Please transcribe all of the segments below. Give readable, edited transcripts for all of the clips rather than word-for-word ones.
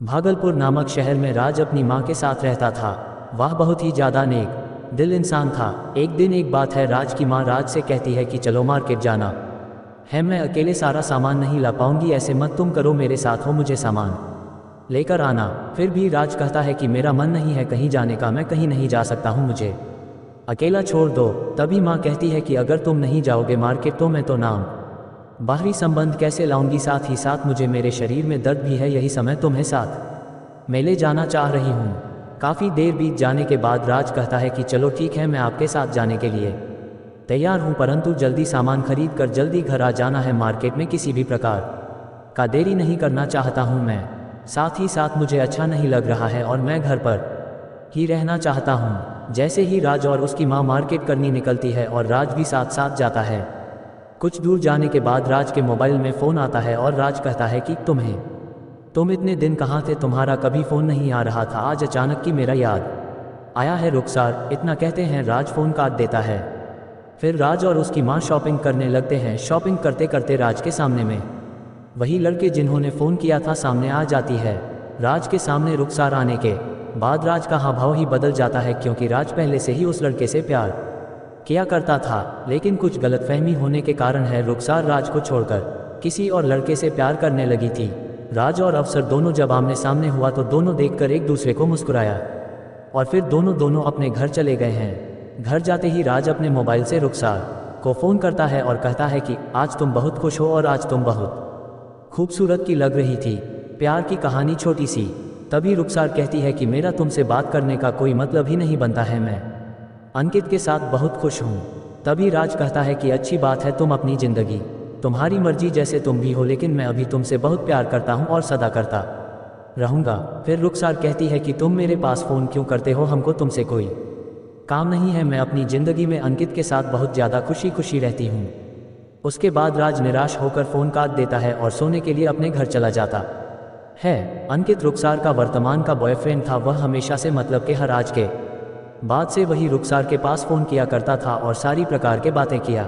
भागलपुर नामक शहर में राज अपनी माँ के साथ रहता था। वह बहुत ही ज़्यादा नेक दिल इंसान था। एक दिन एक बात है, राज की माँ राज से कहती है कि चलो मार्केट जाना है, मैं अकेले सारा सामान नहीं ला पाऊंगी, ऐसे मत तुम करो, मेरे साथ हो, मुझे सामान लेकर आना। फिर भी राज कहता है कि मेरा मन नहीं है कहीं जाने का, मैं कहीं नहीं जा सकता हूँ, मुझे अकेला छोड़ दो। तभी माँ कहती है कि अगर तुम नहीं जाओगे मार्केट तो मैं तो नाम बाहरी संबंध कैसे लाऊंगी, साथ ही साथ मुझे मेरे शरीर में दर्द भी है, यही समय तुम्हें साथ मैं ले जाना चाह रही हूँ। काफ़ी देर बीत जाने के बाद राज कहता है कि चलो ठीक है, मैं आपके साथ जाने के लिए तैयार हूँ, परंतु जल्दी सामान खरीद कर जल्दी घर आ जाना है, मार्केट में किसी भी प्रकार का देरी नहीं करना चाहता हूँ मैं। साथ ही साथ मुझे अच्छा नहीं लग रहा है और मैं घर पर ही रहना चाहता हूँ। जैसे ही राज और उसकी माँ मार्केट करनी निकलती है और राज भी साथ साथ जाता है। कुछ दूर जाने के बाद राज के मोबाइल में फ़ोन आता है और राज कहता है कि तुम इतने दिन कहाँ थे, तुम्हारा कभी फ़ोन नहीं आ रहा था, आज अचानक की मेरा याद आया है रुखसार। इतना कहते हैं राज फ़ोन काट देता है। फिर राज और उसकी माँ शॉपिंग करने लगते हैं। शॉपिंग करते करते राज के सामने में वही लड़के जिन्होंने फ़ोन किया था सामने आ जाती है। राज के सामने रुखसार आने के बाद राज का हाव भाव ही बदल जाता है, क्योंकि राज पहले से ही उस लड़के से प्यार किया करता था, लेकिन कुछ गलतफहमी होने के कारण है रुखसार राज को छोड़कर किसी और लड़के से प्यार करने लगी थी। राज और अफसर दोनों जब आमने सामने हुआ तो दोनों देखकर एक दूसरे को मुस्कुराया और फिर दोनों अपने घर चले गए हैं। घर जाते ही राज अपने मोबाइल से रुखसार को फ़ोन करता है और कहता है कि आज तुम बहुत खुश हो और आज तुम बहुत खूबसूरत की लग रही थी। प्यार की कहानी छोटी सी। तभी रुखसार कहती है कि मेरा तुमसे बात करने का कोई मतलब ही नहीं बनता है, मैं अंकित के साथ बहुत खुश हूँ। तभी राज कहता है कि अच्छी बात है, तुम अपनी ज़िंदगी तुम्हारी मर्जी जैसे तुम भी हो, लेकिन मैं अभी तुमसे बहुत प्यार करता हूँ और सदा करता रहूँगा। फिर रुखसार कहती है कि तुम मेरे पास फ़ोन क्यों करते हो, हमको तुमसे कोई काम नहीं है, मैं अपनी ज़िंदगी में अंकित के साथ बहुत ज़्यादा खुशी रहती हूँ। उसके बाद राज निराश होकर फ़ोन काट देता है और सोने के लिए अपने घर चला जाता है। अंकित रुखसार का वर्तमान का बॉयफ्रेंड था। वह हमेशा से मतलब के हर आज के बाद से वही रुखसार के पास फ़ोन किया करता था और सारी प्रकार के बातें किया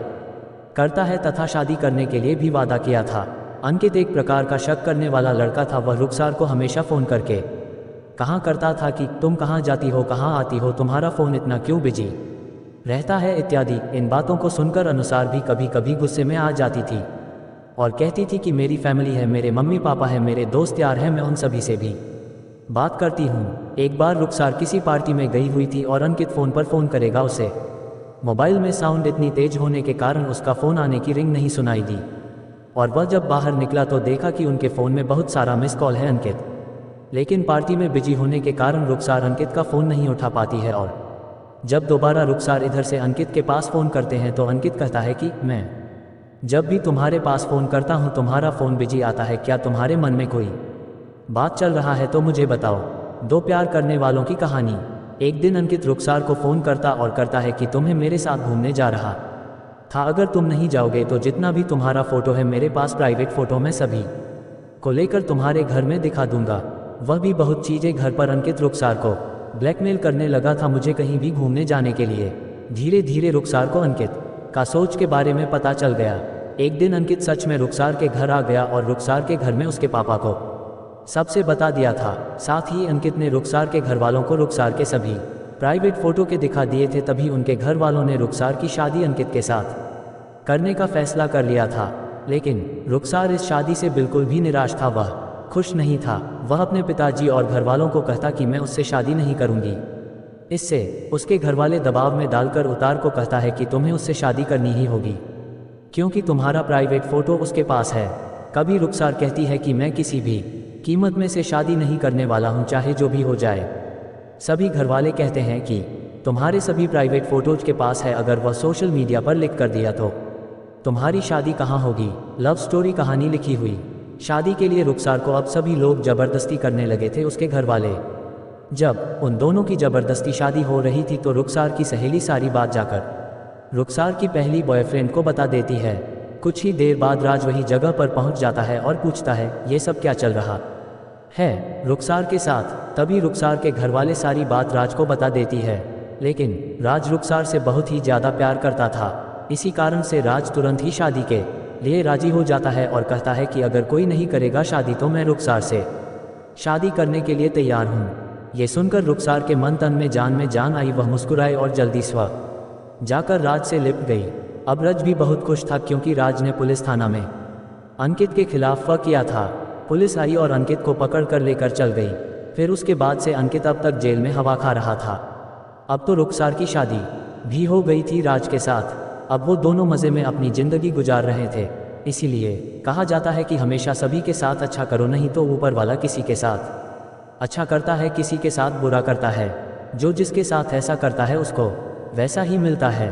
करता है तथा शादी करने के लिए भी वादा किया था। अंकित एक प्रकार का शक करने वाला लड़का था। वह रुखसार को हमेशा फ़ोन करके कहा करता था कि तुम कहाँ जाती हो, कहाँ आती हो, तुम्हारा फ़ोन इतना क्यों बिजी रहता है इत्यादि। इन बातों को सुनकर अनुसार भी कभी कभी गुस्से में आ जाती थी और कहती थी कि मेरी फैमिली है, मेरे मम्मी पापा है, मेरे दोस्त यार हैं, मैं उन सभी से भी बात करती हूँ। एक बार रुखसार किसी पार्टी में गई हुई थी और अंकित फ़ोन पर फ़ोन करेगा उसे। मोबाइल में साउंड इतनी तेज होने के कारण उसका फ़ोन आने की रिंग नहीं सुनाई दी और वह जब बाहर निकला तो देखा कि उनके फ़ोन में बहुत सारा मिस कॉल है अंकित, लेकिन पार्टी में बिजी होने के कारण रुखसार अंकित का फ़ोन नहीं उठा पाती है। और जब दोबारा रुखसार इधर से अंकित के पास फ़ोन करते हैं तो अंकित कहता है कि मैं जब भी तुम्हारे पास फ़ोन करता हूँ तुम्हारा फ़ोन बिजी आता है, क्या तुम्हारे मन में कोई बात चल रहा है तो मुझे बताओ। दो प्यार करने वालों की कहानी। एक दिन अंकित रुखसार को फ़ोन करता और करता है कि तुम्हें मेरे साथ घूमने जा रहा था, अगर तुम नहीं जाओगे तो जितना भी तुम्हारा फ़ोटो है मेरे पास प्राइवेट फ़ोटो में सभी को लेकर तुम्हारे घर में दिखा दूंगा। वह भी बहुत चीज़ें घर पर। अंकित रुखसार को ब्लैकमेल करने लगा था मुझे कहीं भी घूमने जाने के लिए। धीरे धीरे रुखसार को अंकित का सोच के बारे में पता चल गया। एक दिन अंकित सच में रुखसार के घर आ गया और रुखसार के घर में उसके पापा को सबसे बता दिया था। साथ ही अंकित ने रुखसार के घर वालों को रुखसार के सभी प्राइवेट फ़ोटो के दिखा दिए थे। तभी उनके घर वालों ने रुखसार की शादी अंकित के साथ करने का फैसला कर लिया था, लेकिन रुखसार इस शादी से बिल्कुल भी निराश था। वह खुश नहीं था। वह अपने पिताजी और घर वालों को कहता कि मैं उससे शादी नहीं करूंगी। इससे उसके घर वाले दबाव में डालकर उतार को कहता है कि तुम्हें उससे शादी करनी ही होगी क्योंकि तुम्हारा प्राइवेट फ़ोटो उसके पास है। कभी रुखसार कहती है कि मैं किसी भी कीमत में से शादी नहीं करने वाला हूँ, चाहे जो भी हो जाए। सभी घरवाले कहते हैं कि तुम्हारे सभी प्राइवेट फ़ोटोज़ के पास है, अगर वह सोशल मीडिया पर लिख कर दिया तो तुम्हारी शादी कहाँ होगी। लव स्टोरी कहानी लिखी हुई। शादी के लिए रुखसार को अब सभी लोग ज़बरदस्ती करने लगे थे। उसके घर वाले जब उन दोनों की ज़बरदस्ती शादी हो रही थी तो रुखसार की सहेली सारी बात जाकर रुखसार की पहली बॉयफ्रेंड को बता देती है। कुछ ही देर बाद राज वही जगह पर पहुंच जाता है और पूछता है ये सब क्या चल रहा है रुखसार के साथ। तभी रुखसार के घर वाले सारी बात राज को बता देती है, लेकिन राज रुखसार से बहुत ही ज़्यादा प्यार करता था। इसी कारण से राज तुरंत ही शादी के लिए राजी हो जाता है और कहता है कि अगर कोई नहीं करेगा शादी तो मैं रुखसार से शादी करने के लिए तैयार हूँ। ये सुनकर रुखसार के मन तन में जान आई। वह मुस्कुराई और जल्दी स्व जाकर राज से लिपट गई। अब रज भी बहुत खुश था क्योंकि राज ने पुलिस थाना में अंकित के खिलाफ वह किया था। पुलिस आई और अंकित को पकड़ कर लेकर चल गई। फिर उसके बाद से अंकित अब तक जेल में हवा खा रहा था। अब तो रुखसार की शादी भी हो गई थी राज के साथ। अब वो दोनों मज़े में अपनी ज़िंदगी गुजार रहे थे। इसीलिए कहा जाता है कि हमेशा सभी के साथ अच्छा करो, नहीं तो ऊपर वाला किसी के साथ अच्छा करता है, किसी के साथ बुरा करता है। जो जिसके साथ ऐसा करता है उसको वैसा ही मिलता है।